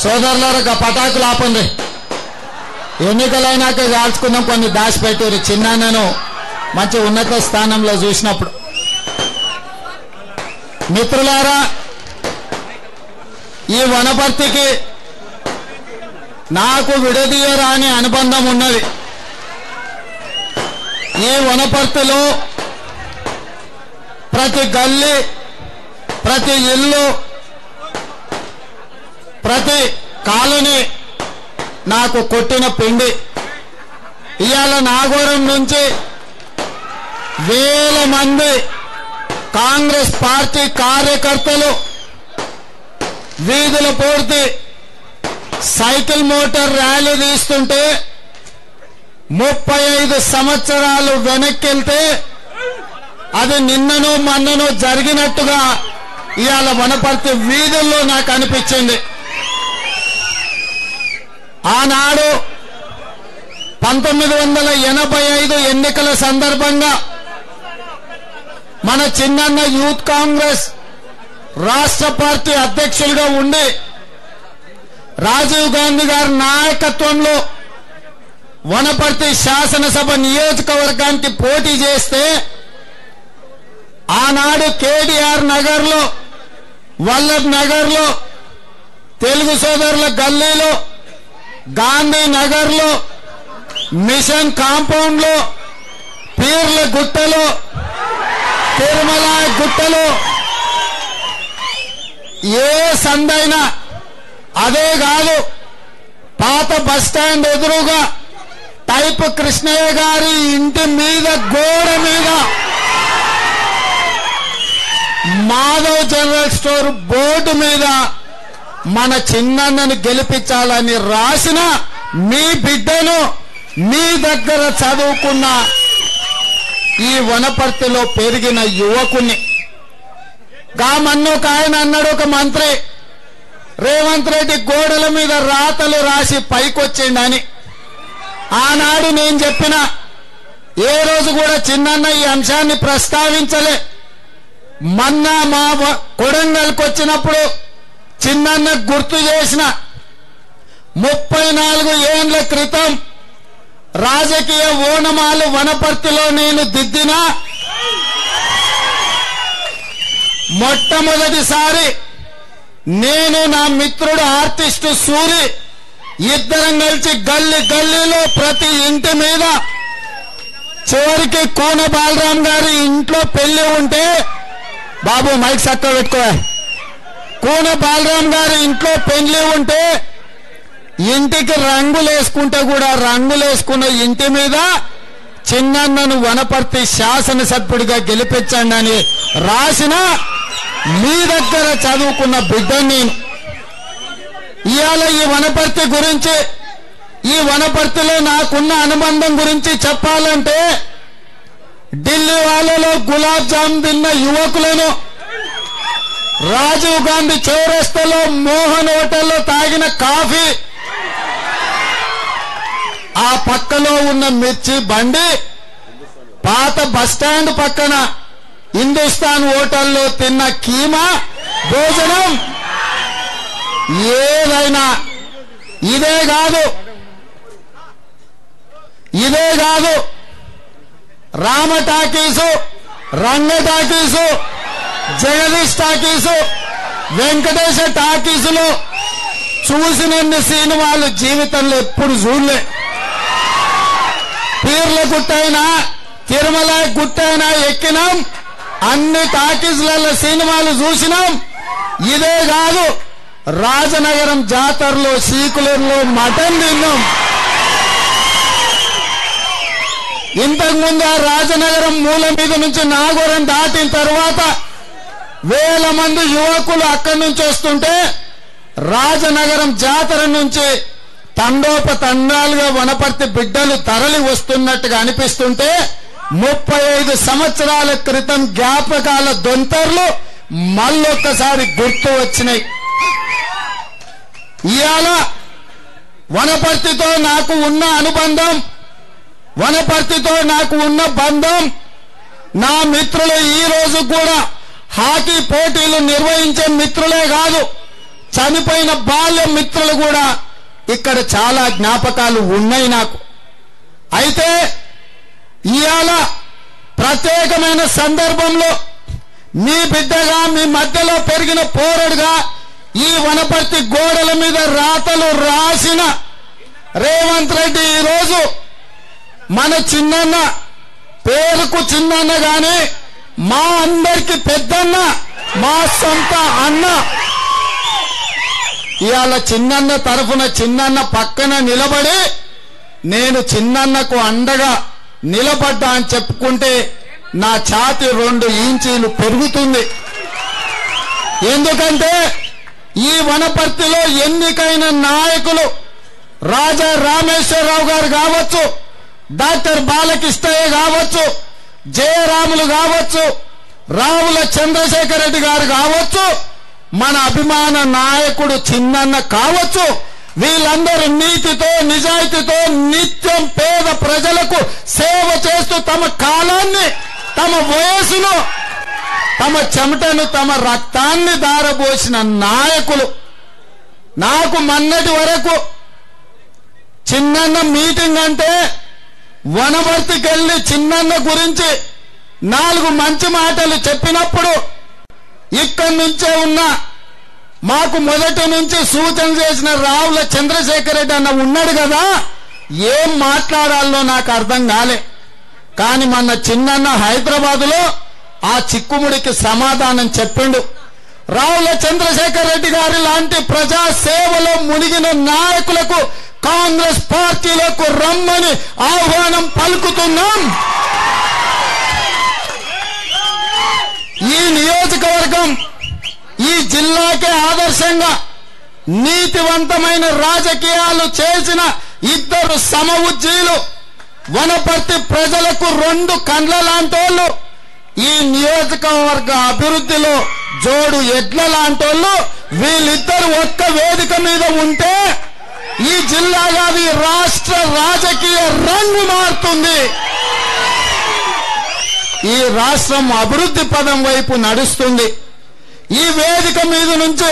సోదరులారా పటాకులు ఆపండి. ఎన్నికలైనాక కాల్చుకుందాం. కొన్ని దాచిపెట్టారు. చిన్నను మంచి ఉన్నత స్థానంలో చూసినప్పుడు. మిత్రులారా, ఈ వనపర్తికి నాకు విడదీయరాని అనుబంధం ఉన్నది. ఈ వనపర్తిలో ప్రతి గల్లీ, ప్రతి ఇల్లు, ప్రతి కాలనీ నాకు కొట్టిన పిండి. ఇవాళ నాగోరం నుంచి వేల మంది కాంగ్రెస్ పార్టీ కార్యకర్తలు వీధుల పూర్తి సైకిల్ మోటార్ ర్యాలీ తీస్తుంటే 35 సంవత్సరాలు వెనక్కెళ్తే అది నిన్ననో మొన్ననో జరిగినట్టుగా ఇవాళ వనపర్తి వీధుల్లో నాకు అనిపించింది. ఆనాడు 1985 ఎన్నికల సందర్భంగా మన చిన్నన్న యూత్ కాంగ్రెస్ రాష్ట్ర పార్టీ అధ్యక్షులుగా ఉండి రాజీవ్ గాంధీ గారి నాయకత్వంలో వనపర్తి శాసనసభ నియోజకవర్గానికి పోటీ చేస్తే ఆనాడు కేటీఆర్ నగర్లో, వల్లభ్ నగర్లో, తెలుగు సోదరుల గల్లీలో, గాంధీ నగర్లో, మిషన్ కాంపౌండ్లో, పీర్ల గుట్టలో, తిరుమల గుట్టలో ఏ సందైనా, అదే కాదు పాత బస్టాండ్ ఎదురుగా టైప్ కృష్ణయ్య గారి ఇంటి మీద గోడ మీద మాధవ్ జనరల్ స్టోర్ బోర్డు మీద మన చిన్నన్నను గెలిపించాలని రాసిన మీ బిడ్డను మీ దగ్గర చదువుకున్న ఈ వనపర్తిలో పెరిగిన యువకుని గామన్నొక ఆయన అన్నాడు, ఒక మంత్రి రేవంత్ రెడ్డి గోడల మీద రాతలు రాసి పైకొచ్చిండని. ఆనాడు నేను చెప్పిన, ఏ రోజు కూడా చిన్నన్న ఈ అంశాన్ని ప్రస్తావించలే. మొన్న మా కొడంగల్కి వచ్చినప్పుడు చిన్నన్న గుర్తు చేసిన 34 ఏండ్ల క్రితం రాజకీయ ఓనమాలు వనపర్తిలో నేను దిద్దిన మొట్టమొదటిసారి నేను, నా మిత్రుడు ఆర్టిస్టు సూరి ఇద్దరం కలిసి గల్లీ గల్లీలో ప్రతి ఇంటి మీద, చివరికి కోన బాలరాం గారి ఇంట్లో పెళ్లి ఉంటే, బాబు మైక్ సక్క పెట్టుకో, కోన బాలరాం గారి ఇంట్లో పెళ్లి ఉంటే ఇంటికి రంగులేసుకుంటే కూడా రంగులేసుకున్న ఇంటి మీద చిన్నన్నను వనపర్తి శాసనసభ్యుడిగా గెలిపించండి అని రాసిన మీ దగ్గర చదువుకున్న బిడ్డని. ఇవాళ ఈ వనపర్తి గురించి, ఈ వనపర్తిలో నాకున్న అనుబంధం గురించి చెప్పాలంటే, ఢిల్లీ వాళ్ళలో గులాబ్ జామ్ తిన్న యువకులను, రాజీవ్ గాంధీ చౌరస్తాలో మోహన్ హోటల్లో తాగిన కాఫీ, ఆ పక్కలో ఉన్న మిర్చి బండి, పాత బస్టాండ్ పక్కన హిందుస్థాన్ హోటల్లో తిన్న కీమా భోజనం, ఏదైనా ఇదే కాదు రామ టాకీసు, రంగ టాకీసు, జగదీష్ టాకీసు, వెంకటేశ టాకీసులో చూసినన్ని సినిమాలు జీవితంలో ఎప్పుడు చూడలే. పీర్ల గుట్టైనా తిరుమల గుట్టైనా ఎక్కినాం, అన్ని టాకీసులలో సినిమాలు చూసినాం. ఇదే కాదు, రాజనగరం జాతరలో సీకులూరులో మటన్ తిన్నాం. ఇంతకుముందు ఆ రాజనగరం మూల మీద నుంచి నాగోరం దాటిన తర్వాత వేల మంది యువకులు అక్కడి నుంచి వస్తుంటే, రాజనగరం జాతర నుంచి తండోపతండాలుగా వనపర్తి బిడ్డలు తరలి వస్తున్నట్టుగా అనిపిస్తుంటే 35 సంవత్సరాల క్రితం జ్ఞాపకాల దొంతర్లు మళ్ళొక్కసారి గుర్తు వచ్చినాయి. ఇవాళ వనపర్తితో నాకు ఉన్న అనుబంధం, వనపర్తితో నాకు ఉన్న బంధం నా మిత్రులు ఈ రోజు కూడా హాకీ పోటీలు నిర్వహించే మిత్రులే కాదు, చనిపోయిన బాల్య మిత్రులు కూడా ఇక్కడ చాలా జ్ఞాపకాలు ఉన్నాయి నాకు. అయితే ఇవాళ ప్రత్యేకమైన సందర్భంలో మీ బిడ్డగా మీ మధ్యలో పెరిగిన పోరడుగా ఈ వనపర్తి గోడల మీద రాతలు రాసిన రేవంత్ రెడ్డి ఈరోజు మన చిన్నన్న, పేరుకు చిన్నన్న గాని మా అందరికి పెద్దన్న, మా సొంత అన్న. ఇవాళ చిన్నన్న తరఫున చిన్నన్న పక్కన నిలబడి నేను చిన్నన్నకు అండగా నిలబడ్డా అని చెప్పుకుంటే నా ఛాతి 2 ఇంచీలు పెరుగుతుంది. ఎందుకంటే ఈ వనపర్తిలో ఎన్నికైన నాయకులు రాజా రామేశ్వరరావు గారు కావచ్చు, డాక్టర్ బాలకృష్ణయ్య కావచ్చు, జయరాములు కావచ్చు, రావుల చంద్రశేఖర్ రెడ్డి గారు కావచ్చు, మన అభిమాన నాయకుడు చిన్నన్న కావచ్చు, వీళ్ళందరూ నీతితో నిజాయితీతో నిత్యం పేద ప్రజలకు సేవ చేస్తూ తమ కాలాన్ని, తమ వయసును, తమ చెమటను, తమ రక్తాన్ని దారబోసిన నాయకులు. నాకు మొన్నటి వరకు చిన్నన్న మీటింగ్ అంటే వనపర్తికి వెళ్లి చిన్నన్న గురించి 4 మంచి మాటలు చెప్పినప్పుడు ఇక్కడి నుంచే ఉన్న మాకు మొదటి నుంచి సూచన చేసిన రావుల చంద్రశేఖర్ రెడ్డి అన్న ఉన్నాడు కదా, ఏం మాట్లాడాలో నాకు అర్థం కాలే. కానీ మొన్న చిన్నన్న హైదరాబాదులో ఆ చిక్కుముడికి సమాధానం చెప్పిండు. రావుల చంద్రశేఖర్ రెడ్డి గారి లాంటి ప్రజా సేవలో మునిగిన నాయకులకు కాంగ్రెస్ పార్టీలకు రమ్మని ఆహ్వానం పలుకుతున్నాం. ఈ నియోజకవర్గం ఈ జిల్లాకే ఆదర్శంగా నీతివంతమైన రాజకీయాలు చేసిన 2 సమవుజ్జీలు, వనపర్తి ప్రజలకు 2 కండ్ల లాంటోళ్ళు, ఈ నియోజకవర్గ అభివృద్ధిలో జోడు ఎడ్ల లాంటోళ్ళు, వీళ్ళిద్దరు ఒక్క వేదిక మీద ఉంటే ఈ జిల్లా కాదు ఈ రాష్ట్ర రాజకీయ రంగు మారుతుంది. ఈ రాష్ట్రం అభివృద్ధి పదం వైపు నడుస్తుంది. ఈ వేదిక మీద నుంచి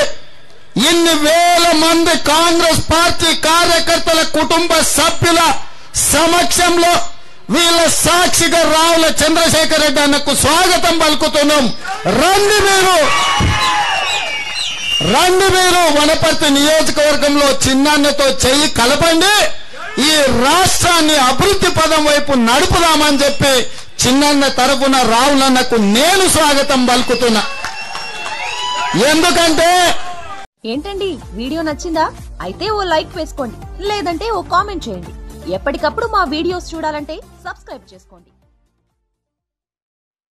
ఇన్ని వేల మంది కాంగ్రెస్ పార్టీ కార్యకర్తల కుటుంబ సభ్యుల సమక్షంలో వీళ్ళ సాక్షిగా రావుల చంద్రశేఖర్ రెడ్డి అన్నకు స్వాగతం పలుకుతున్నాం. రండి మీరు వనపర్తి నియోజకవర్గంలో చిన్నన్నతో చెయ్యి కలపండి, ఈ రాష్ట్రాన్ని అభివృద్ధి పదం వైపు నడుపుదామని చెప్పి చిన్నన్న తరపున రావులన్నకు నేను స్వాగతం పలుకుతున్నా. ఎందుకంటే ఏంటండి వీడియో నచ్చిందా? అయితే ఓ లైక్ వేసుకోండి, లేదంటే ఓ కామెంట్ చేయండి. ఎప్పటికప్పుడు మా వీడియోస్ చూడాలంటే సబ్స్క్రైబ్ చేసుకోండి.